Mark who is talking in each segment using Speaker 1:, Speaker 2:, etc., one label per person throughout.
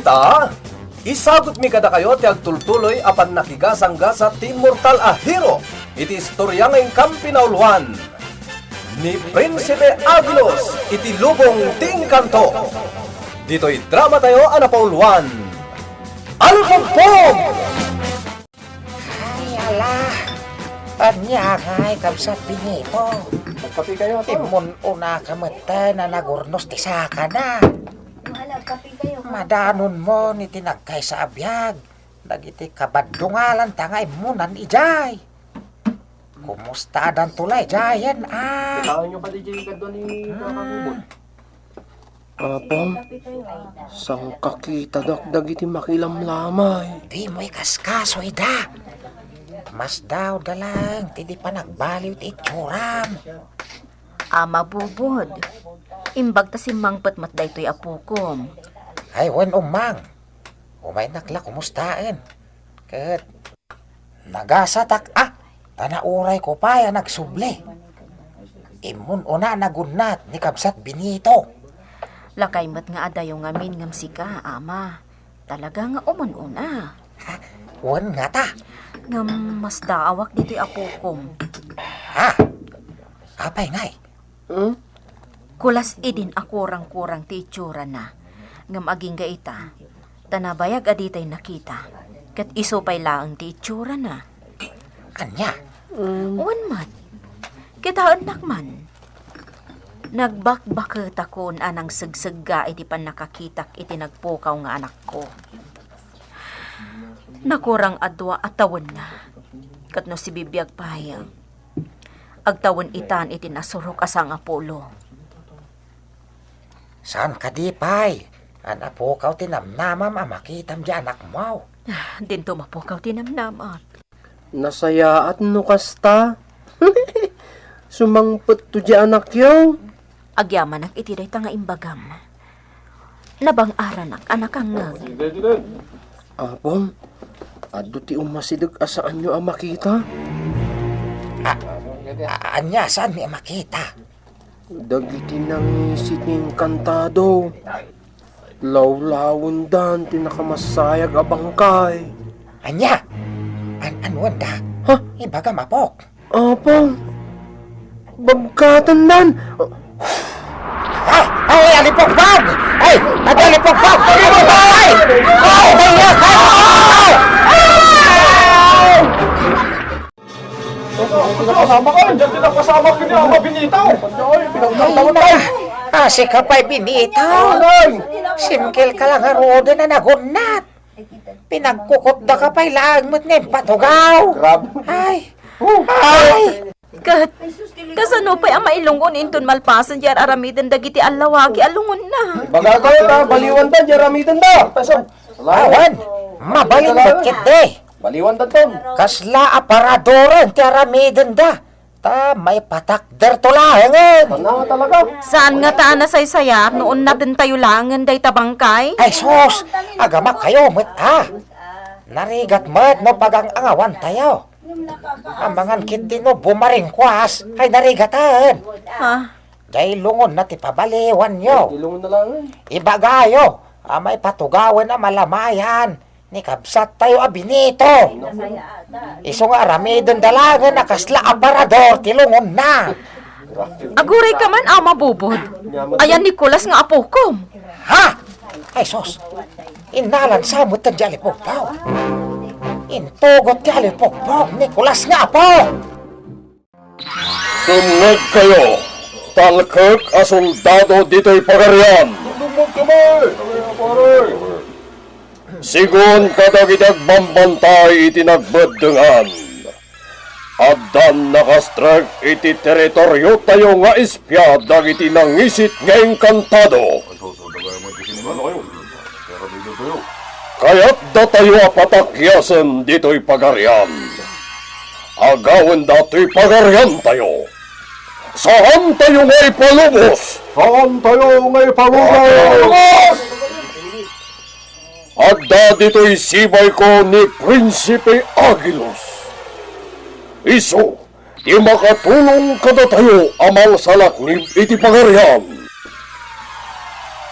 Speaker 1: ita, isagot mi kada kayo ti agtultuloy apan nakigasangga sa Tinmortal a hero. Iti istorya ngayong kampinauluan ni Prinsipe Agilos iti lubong ting kanto. Dito'y drama tayo anapauluan. Alpugpog!
Speaker 2: Ay, ala. Anyangay kamsat binito.
Speaker 1: Magkapi kayo to.
Speaker 2: Timon una kamata na nagurnos ti saka na.
Speaker 3: Kape kayo.
Speaker 2: Madanon mo ni tinagkay sa abiyag. Dagiti kabadungalan tangay munan ijay. Kumusta dan tulay jayan ah.
Speaker 1: Kailangan nyo ka DJ kadto ni kakakubon.
Speaker 4: Apang, sang kakita dakdag iti makilamlamay.
Speaker 2: Di mo'y kaskasoy da. Mas daw dalang ti di pa nagbaliw ti itsuram.
Speaker 3: Ama bubod. Imbag ta si mangpet mat daytoy apukom.
Speaker 2: Ay, wen umang. Umay nakla kumustain. Ket nagasatak tanauray ko pa ya nagsuble. Imun una nagunat ni kabsat binito.
Speaker 3: Lakay mat nga adayo ngamin ngam sika, ama. Talaga nga umun-una.
Speaker 2: Wen nga ta.
Speaker 3: Ngam mas daawak dito'y apukom.
Speaker 2: Ha? Apay ngay.
Speaker 3: Kulas idin akurang-kurang ti itsura na. Ngam aging gaita. Tanabayag aditay nakita. Kat isupay laang ti itsura na.
Speaker 2: Anya?
Speaker 3: Uwan mat. Kita anak man. Nagbakbakot ako anang sagsagga iti pan nakakitak iti nagpukaw nga anak ko. Nakurang adwa at tawon na. Kat no si bibiyag pahayag. Agtawon itan iti nasurok asang apolo.
Speaker 2: Saan ka di pay? Anak po kaw tinamnamam makitam di anak mo.
Speaker 3: Dinto mapukaw tinamnamat.
Speaker 4: Nasaya at no kasta. Sumangpet to di anak yaw.
Speaker 3: Agyaman ak iti day nga imbagam. Nabang aranak anak ang nag.
Speaker 4: Apang, ado ti umasidag asaan nyo ang makita?
Speaker 2: Anya, saan mi makita?
Speaker 4: Dagiti nangisit ng kantado. Lawlawon dan tinakamasayag abangkay.
Speaker 2: Anya? Anuan da?
Speaker 4: Ha?
Speaker 2: Ibaga mapok.
Speaker 4: Apang, bagkatan nan.
Speaker 2: Ay, alipokbag! Ay, alipokbag! Alipokbag! Ay,
Speaker 1: Pinakasama ka! Diyan pinakasama ka niya! Mabinitaw!
Speaker 2: Si kapay binitaw. Simkil ka lang harodo na nagunat. Pinagkukot da kapay lang mo't ngayon patugaw. Ay!
Speaker 3: Kasano pa'y ang mailungon inton malpasan diyar aramidan dagiti alawagi alungon na.
Speaker 4: Baga kayo ta, baliwan ta, jaramitan ta.
Speaker 2: Awan! Mabalin mo't kiti.
Speaker 4: Baliwan ta ton.
Speaker 2: Kasla aparadoran ti aramiden da. Ta may patakder tulahangan.
Speaker 4: Tanawa talaga.
Speaker 3: Saan nga taan na saysayar noon natin tayo langan day tabangkay?
Speaker 2: Ay sus! Agamak kayo mo't Narigat mo't no pagang angawan tayo. Amangan kiti no bumaring kwas ay narigatan.
Speaker 3: Ha?
Speaker 2: Jay lungon na ti pabaliwan nyo.
Speaker 4: Ilungon na lang eh.
Speaker 2: Ibagayo, may patugawan na malamayan. Ni kabsat tayo abinito. Isong aramidon dalangan na kasla aparador tilungon na.
Speaker 3: Aguray ka man ama bubod. Ayan Nicolas nga apukom.
Speaker 2: Ha? Ay sus, inalan sa mo tadjali pogpaw. Intugot jali pogpaw, Nicolas nga apo.
Speaker 5: Tumnag kayo, talkag a soldado dito'y pagarian.
Speaker 1: Lumog kami!
Speaker 5: Sigun kadagitag bambantay iti nagbeddengan. Addan nakastrag iti teritoryo tayo nga ispya dagiti nangisit nga engkantado. Kaya't da tayo apatakyasan dito'y pagarian. Agawan dato'y pagarian tayo. Saan tayo nga ipalubos?
Speaker 1: Saan tayo ngay palubos?
Speaker 5: Adda dito'y sibay ko ni Prinsipe Agilos. Iso, di makatulong kada tayo amang salaknib iti pagarian.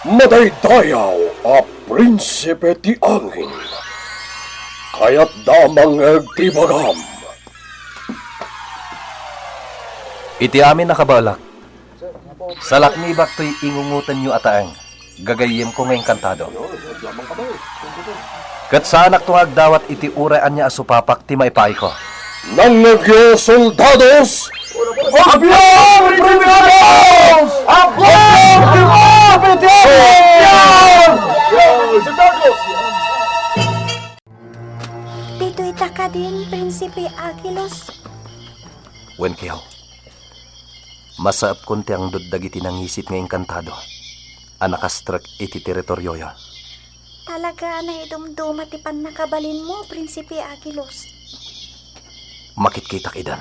Speaker 5: Madaydayaw a prinsipe ti angin. Kaya't damang ti bagam.
Speaker 1: Iti amin nakabalak. Sa laknibak to'y ingungutan nyo ataang. Gagayim ko ngayong kantado. Kat sa anak tuhag dawat iti uraan niya asupapak ti maipay ko.
Speaker 5: Nangagyo soldados! Abiyan! Primeros!
Speaker 6: Dito ita ka din, Prinsipe Agilos.
Speaker 1: Wen kiyaw. Masaap konti ang duddag iti nangisit ngayong kantado. Anakastrak iti teritoryo ya.
Speaker 6: Talaga na idumduma ti pan nakabalin mo, Prinsipe Agilos.
Speaker 1: Makitkitak idan.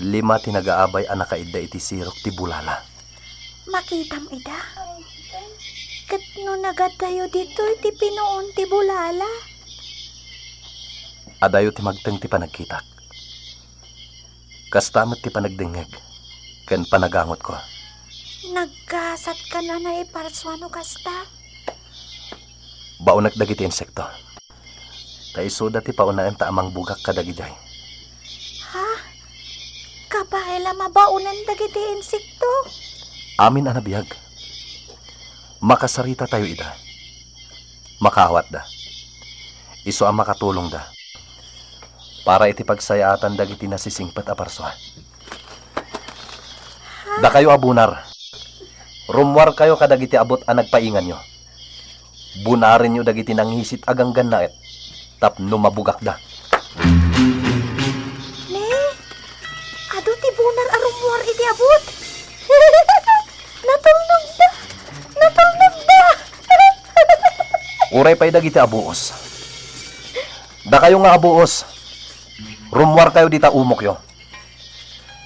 Speaker 1: 5 tinagaabay ang nakaida iti sirok ti bulala.
Speaker 6: Makitam ida. Kat no nagadayo dito iti pinuon ti bulala.
Speaker 1: Adayo ti magteng ti panagkitak. Kastamat ti panagdingeg. Ken panagangot ko.
Speaker 6: Nagkasat ka na na iparswano kasta.
Speaker 1: Baunak dagiti insekto. Taisuda ti paunaan ta amang bugak kadagijay.
Speaker 6: Ha? Kapaela mabaunan dagiti insekto.
Speaker 1: Amin anabiyag. Makasarita tayo ida. Makawat da. Iso ang makatulong da. Para iti pagsayatan dagiti nasisingpet a parswa. Da kayo abunar. Rumwar kayo kadagiti abot ang nagpaingan nyo. Bunarin nyo dagiti nanghisit agang gannaet. Tapno mabugak da.
Speaker 6: Ne? Ado ti bunar arumwar iti abot. Natulnog da. Natulnog da.
Speaker 1: Uray pa'y dagiti abuos. Da kayo nga abuos. Rumwar kayo dita umok yo.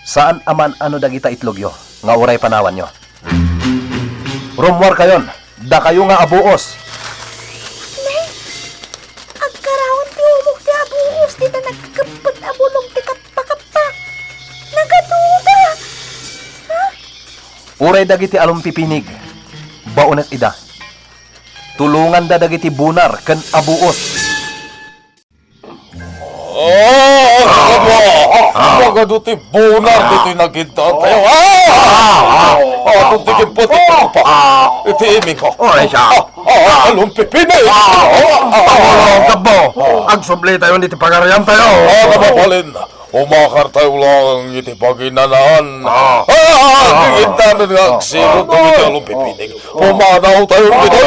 Speaker 1: Saan aman ano dagita itlog yo. Nga uray panawan nyo. Rumwar kayon. Da kayo nga abuos.
Speaker 6: Agkarawon ti umok ti abuos. Di na nagkapot abulong ti kappa-kappa. Nagaduda.
Speaker 1: Uray dagiti along pipinig. Baonet ida. Tulungan da dagiti bunar ken abuos.
Speaker 5: Mga duti bunar dito'y nagintaan tayo. Itong tiging puti pa. Iti iming ko. Along pipinay.
Speaker 4: Tabo, ang subli tayo dito pagariam tayo.
Speaker 5: Mapalin. Umakar tayo lang iti paginanaan. Tingin namin nga ang silot ng iti along pipinig. Pumanaw tayo dito.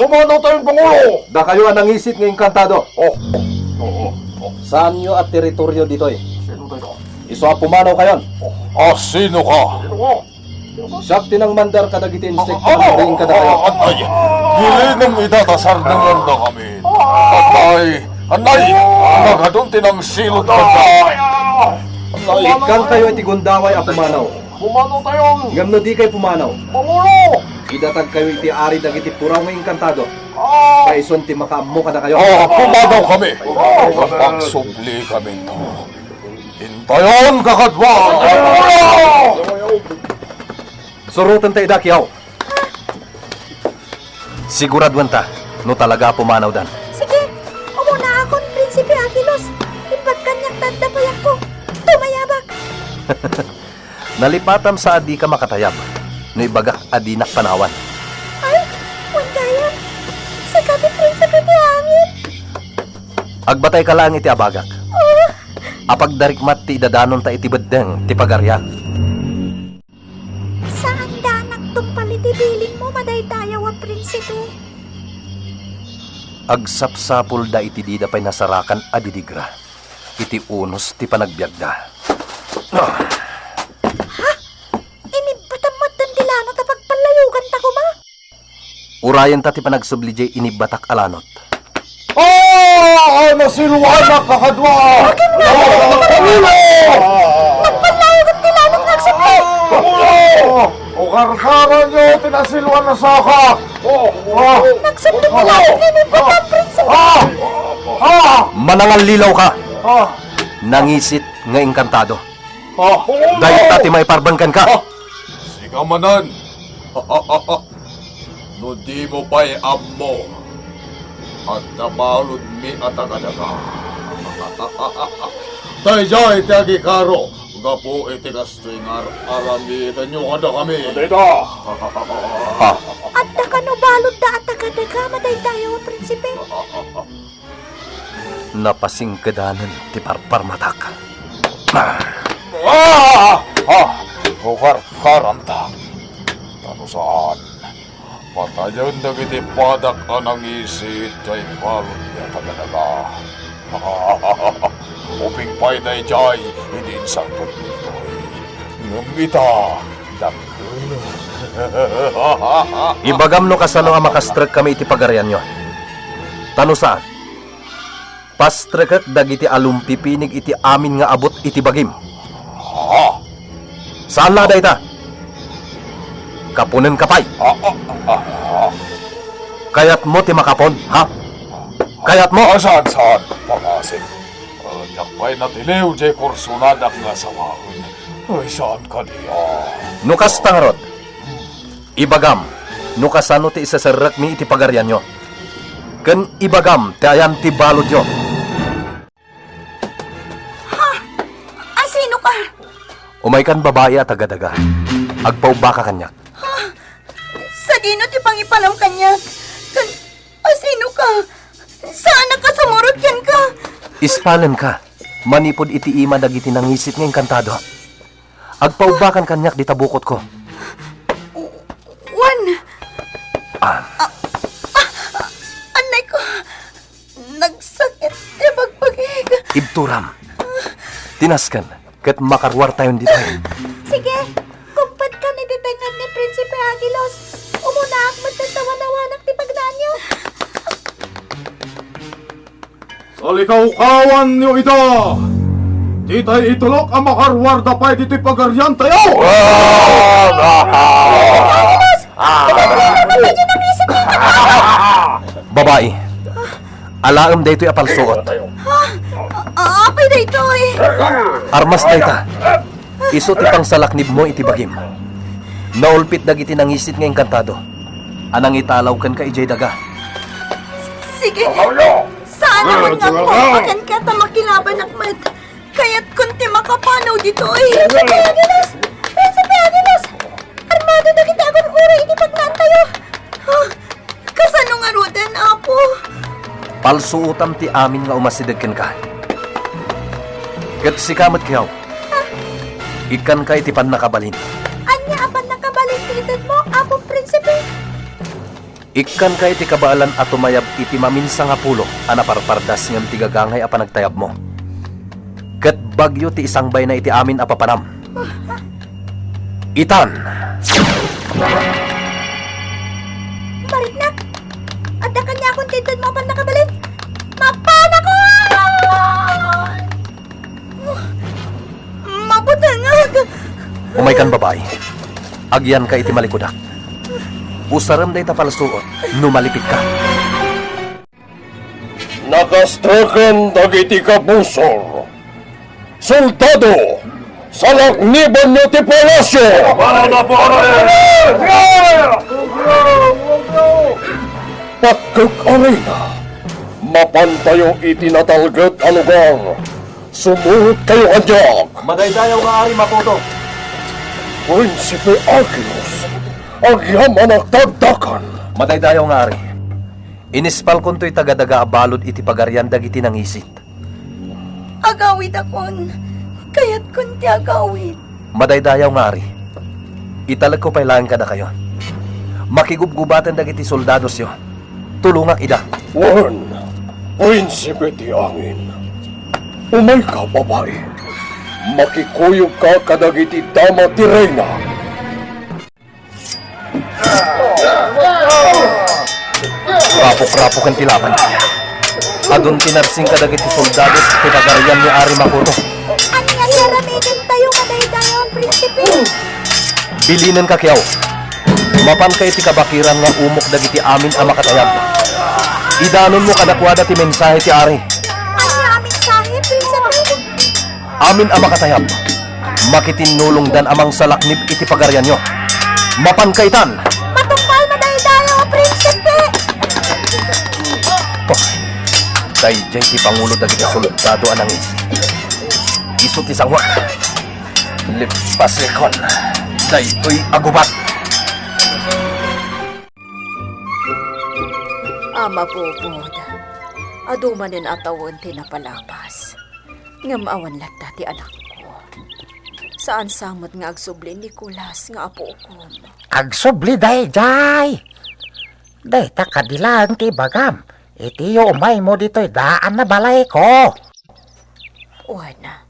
Speaker 5: Pumanaw tayo Pangulo.
Speaker 1: Da kayo ang nangisit ngayong kantado. Saan nyo at teritoryo dito'y? Iso pumanaw kayon.
Speaker 5: Sino ka?
Speaker 1: Siyak tinang mandar kadagiti insekto ring kada kayo.
Speaker 5: Anay, gilinong itatasar ng ganda kami. Anay, nagadong tinang silot ka dyan.
Speaker 1: Ikan kayo iti gundaway a pumanaw.
Speaker 5: Pumanaw tayo.
Speaker 1: Ngam no di kayo pumanaw.
Speaker 5: Pangulo.
Speaker 1: Idatag kayo iti ari dagiti puraw ngayong kantado. Kaison ti makaammo kada kayo.
Speaker 5: Pumanaw kami. Pagsubli kami to. Hintayon kakadwa.
Speaker 1: Surutan tayo dakiyaw. Siguraduan ta, no talaga pumanaw dan.
Speaker 6: Sige, umuna akon, Prinsipe Agilos. Ibat kanyak tadapayak ko. Tumayabak.
Speaker 1: Nalipatam sa adi ka makatayab. No ibagak adi nak panawan.
Speaker 6: Ay, wandayan. Sa kami, Prinsipe ti Angin.
Speaker 1: Agbatay ka lang iti abagak. Apag darikmat ti idadanon ta iti beddeng ti pagarya.
Speaker 6: Saan danak tumpal iti bilin mo, madaydayaw a Prinsipe?
Speaker 1: Agsapsapul da iti dida pa'y nasarakan adidigra. Iti unos ti panagbiagda.
Speaker 6: Inibatamad dan dilano ta pagpalayugan ta ko, ma?
Speaker 1: Urayan ta ti panagsublijay inibatak alanot.
Speaker 5: Nasilwan na kakadwa.
Speaker 6: Nagpalayugan dilano nagsubli.
Speaker 5: Ukarkaran nyo, tinasilwan na saka.
Speaker 6: Nagsubli dilano inibatam, Prinsipe.
Speaker 1: Manangal lilaw ka! Nangisit nga engkantado. Dahil tati may parbankan ka.
Speaker 5: Sigamanan. no di mo pa'y ammo. At nabalod mi atagadaga. Tayo iti agikaro. Gapo iti kastoy nga aramitan nyo kada kami.
Speaker 6: At da ka no balod da at daga madaydayaw, prinsipe.
Speaker 1: Napasingkadanan ti parparmatak.
Speaker 5: Karanta. Tano saan? Patayon na kiti padak anang isit kay balon niya tagadaga. Uping pa'y na ijay, hindi sangkot nito'y. Ngumita, dakulo.
Speaker 1: Ibagam no kasano ang makastrek kami iti pagaryan nyo. Tano saan? Pastrekek dagiti alumpipinig iti amin nga abot iti bagim. Saan lada ita? Kapunen kapay. Kayat mo ti makapon, ha? Kayat mo?
Speaker 5: Saan? Pangasin. Yak pa'y natiliw, jay kursunadak nga sawaon. Ay, saan ka niya?
Speaker 1: Nukas tangarot. Ibagam, nukasano ti isasarak mi iti pagaryan nyo. Ken ibagam, ti ayan ti balod nyo.
Speaker 6: Asino ka?
Speaker 1: Umay kan babae at agadaga. Agpauba ka kanyak.
Speaker 6: Sa dino ti pangipalam kanya. Asino ka? Saan nakasumurot yan ka?
Speaker 1: Ispalan ka. Manipod iti ima dagiti nangisit ng kantado. Agpaubakan kanyak di tabukot ko.
Speaker 6: Juan! Anay ko! Nagsakit ti bagpagig.
Speaker 1: Ibturam. Tinaskan. Kat makarwar tayon dito.
Speaker 6: Sige, kumpad ka ni detengan ni Prinsipe Aguilos. Umuna ak magtatawa-nawanak ti pagnanyo.
Speaker 5: Salikaw-kawan nyo ito! Titay itulok ang makarwarda pa iti pagaryan tayo!
Speaker 1: Babae. Alaam da ito'y apalsuot.
Speaker 6: Apay na ito eh.
Speaker 1: Armas da ita. Iso ti pang salaknib mo iti bagim. Naulpit dagiti nangisit ng kantado. Anang italaw kan ka ijay daga.
Speaker 6: Sige, saan naman nga kumpakan ka ta makilaban akmat? Kaya't kunti makapanaw dito eh. Prinsipe Aguilos! Prinsipe Aguilos! Armado na kita akong uri ini pagnantayo. Kasano nga rudan, apo?
Speaker 1: Palsuutam ti amin nga umasidagkan ka. Kat sikamat kayaw. Ikan ka iti pan nakabalin.
Speaker 6: Anya apan nakabaliktitad mo, apo prinsipe?
Speaker 1: Ikan ka iti kabaalan at tumayab iti maminsa nga pulo anaparpardas ngam ti gagangay a panagtayab mo. Kat bagyo ti isang bay na iti amin apapanam. Itan!
Speaker 6: Marignak! At na kanya akong titad mo apan nakabalik. Mapana ko! Mabutangag!
Speaker 1: Umay kan babae. Agyan ka iti malikudak. Usaram da ita palsuot, numalipit ka.
Speaker 5: Nakastrakan dagiti kabusor. Soldado! Salakniban nyo ti palasyo! Pakik arena. Mapantayo itinatalgat ang lugar. Sumurot kayo kanyak.
Speaker 1: Madaydayaw nga ari mapoto.
Speaker 5: Prinsipe Aguilos. Agyaman ang tagdakan.
Speaker 1: Madaydayaw nga ari. Inispal kon to'y tagadaga abalod iti pagaryan dagiti nangisit.
Speaker 6: Agawid akon. Kaya't kunti agawid.
Speaker 1: Madaydayaw nga ari. Italag ko pailangan ka na kayo. Makigubgubatan dagiti soldados yo. Tulungak ida.
Speaker 5: Juan, Prinsipe ti Angin. Umay ka, babae. Makikuyog ka kadagiti dama ti Reyna.
Speaker 1: Rapok-rapok ang tilaban. Adun tinarsing kadagiti soldados iti pagaryan ni Ari Makoto.
Speaker 6: Anya yaramidin tayo madaydayon, prinsipe.
Speaker 1: Bilinan ka kiyaw. Mapan ka iti kabakiran nga umok dagiti amin ang makatayab. Idanon mo kadakwada ti mensahe ti Ari.
Speaker 6: Anya amin sahib, prinsipe.
Speaker 1: Amin ang makatayab. Makitinulong dan amang salaknib iti pagaryan nyo. Mapan kaitan.
Speaker 6: Matungkal madaydayon. mga prinsipe!
Speaker 1: Dayjay ti Pangulo dagiti soldado anang iso ti sangwa. Lipas lekon. Daytoy agubat.
Speaker 3: Ama bubod, adumanin atawon ti napalapas. Ngamawan lata ti anak ko. Saan samot nga agsubli ni Kulas nga apo ko.
Speaker 2: Agsubli dayjay. Day ta kadilang ti bagam. Iti umay mo dito'y daan na balay ko.
Speaker 3: Uwana,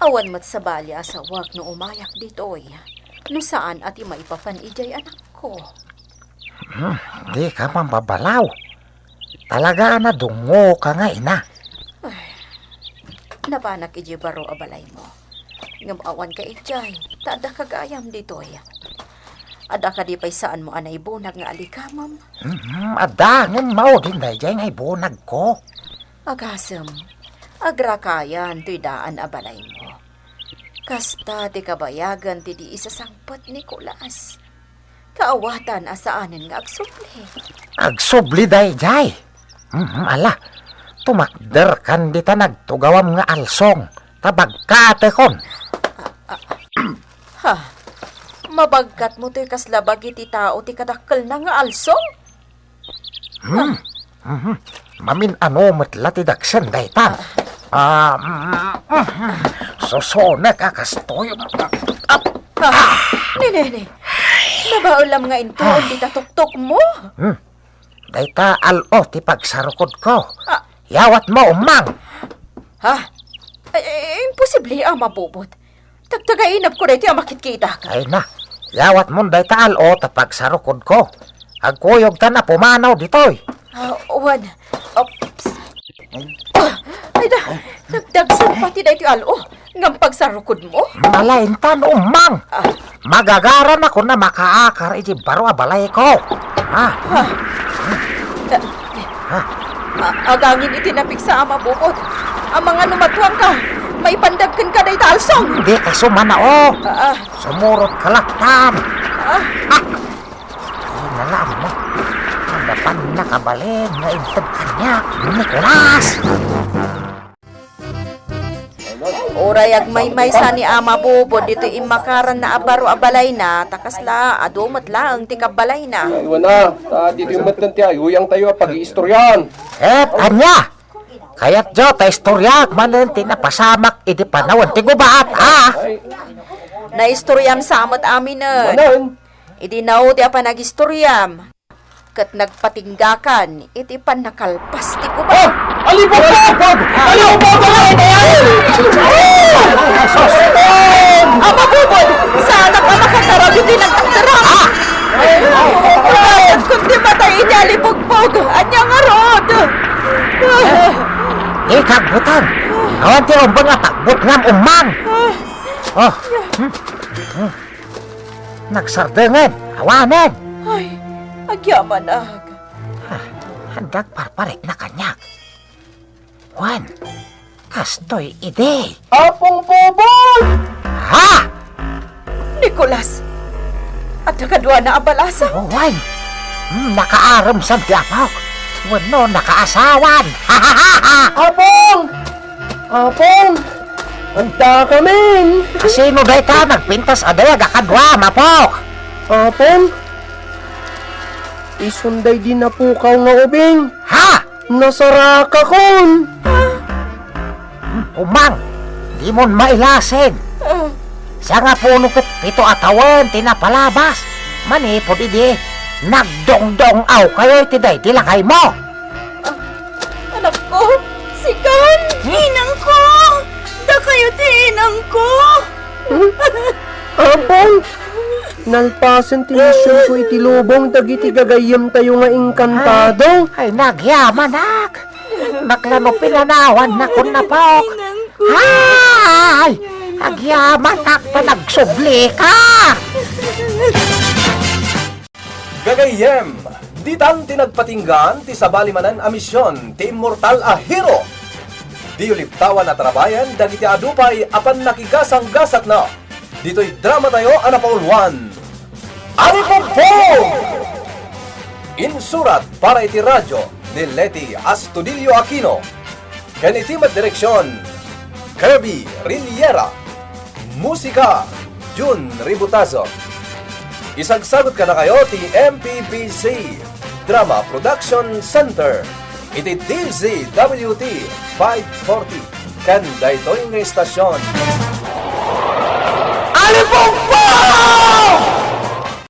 Speaker 3: awan mat sa balya sa wag no umayak dito'y. No saan at imaipapan ijay anak ko.
Speaker 2: Di ka mambabalaw. Talaga na dungo ka nga ina.
Speaker 3: Nabanak ijay baro abalay mo. Ngamawan ka ijay, tada kagayam dito'y. Ada ka di pa'y saan mo anay bunag nga alikamam.
Speaker 2: Adangin mo din dayjay nga ibunag ko.
Speaker 3: Agasem, agrakayan to'y daan abalay mo. Kasta di kabayagan ti di isasangpot ni Kulas. Kaawatan asaanin nga agsubli.
Speaker 2: Agsubli dayjay. Ala, tumakder kan di ta nagtugawam nga alsong. Tabagkate kon.
Speaker 3: Ha, mabagkat mo to'y kaslabag iti tao ti kadakkel na nga alsong?
Speaker 2: Mamin ano matla ti dagsen daytan. Sosonek akastoy.
Speaker 3: Nene, nabaulam nga into di tatuktok mo.
Speaker 2: Dayta alo ti pagsarukod ko. Yawat mo umang.
Speaker 3: Ha? Imposible ang mabubot. Tagtagainap ko na iti ang makitkita ka.
Speaker 2: Ay na, yawat mo dayta alo ti pagsarukod ko. Agkuyog ta na pumanaw ditoy.
Speaker 3: Uwan. Ay da, nagdagsan pati na iti alo. Ngam pagsarukod mo.
Speaker 2: Malaintan umang. Magagaran ako na makaakar iti baro abalay ko.
Speaker 3: Agangin itinapik sa ama bukod. Ang mga numatuang ka, may pandagkan ka na italsong.
Speaker 2: Hindi ka sumanao. Sumurot kalaktan. Inalam mo. Ang dapan nakabalin nga intag kanya. Nicolas.
Speaker 3: Oray agmay-may sa ni ama bubod dito imakaran na abaro abalay na takasla adumat laang ti kabalay na.
Speaker 4: Iwan na. Dito yung matan ti ayuyang tayo pag-iistoryan.
Speaker 2: Anya. Kaya't jo ta istoryak manen tinapasamak iti panawan ti gubat.
Speaker 3: Naistoryam samot amin na.
Speaker 4: Manan.
Speaker 3: Idi nao ti apa nagistoryam. Kat nagpatinggakan iti pan nakalpas ti gubat.
Speaker 4: Alibog!
Speaker 3: Ama bubod! Sana ka makatarag iti nagtatarap! Bakit kundi matay iti alibugbog? Anyang arod!
Speaker 2: Ikagbutan. Awan ti umbang nga pagbut ngam umang. Nagsardengan. Awanan.
Speaker 3: Ay, agyaman ag.
Speaker 2: Handag parparik na kanyak. Juan, kastoy ide.
Speaker 4: Apong bobol!
Speaker 2: Ha?
Speaker 3: Nicolas! At nakadwa na abalasa?
Speaker 2: Oh, Juan. Nakaaram sa diapok. Wano nakaasawan.
Speaker 4: Apong! Apong! Anta kami!
Speaker 2: Sino day ka nagpintas aday agakadwa, mapok?
Speaker 4: Apong! Isunday din na po kaw nga ubing.
Speaker 2: Ha?
Speaker 4: Nasaraka kon!
Speaker 2: Umang, di mo mailasin. Siya nga puno kat pito atawan, tinapalabas. Manipod idi, nagdong-dong aw kayo itiday tilakay mo.
Speaker 6: Anak ko, sikan! Inang ko! Da kayo ti inang ko!
Speaker 4: Apong! Nalpasan ti misyon ko iti lubong dagiti gagayam tayo nga inkantado.
Speaker 2: Ay, nagyaman nak. Naklano pinanawan na kun napok. Hay! Agyaman nak pa nagsubli ka.
Speaker 1: Gagayem, di tan tinagpatinggan ti sabalimanan a misyon ti immortal a hero. Di uliptawan at trabayan dagiti adupay apan nakigasang gasat na. Dito'y drama tayo anapauluan. Ani Pogpog! Insurat para iti radyo ni Leti Astudillo Aquino. Ken iti direksyon Kirby Riliera. Musika Jun Ributazo. Isagsagot ka na kayo ti MPBC Drama Production Center. Iti DZWT 540 ken daytoy nga istasyon. Alipong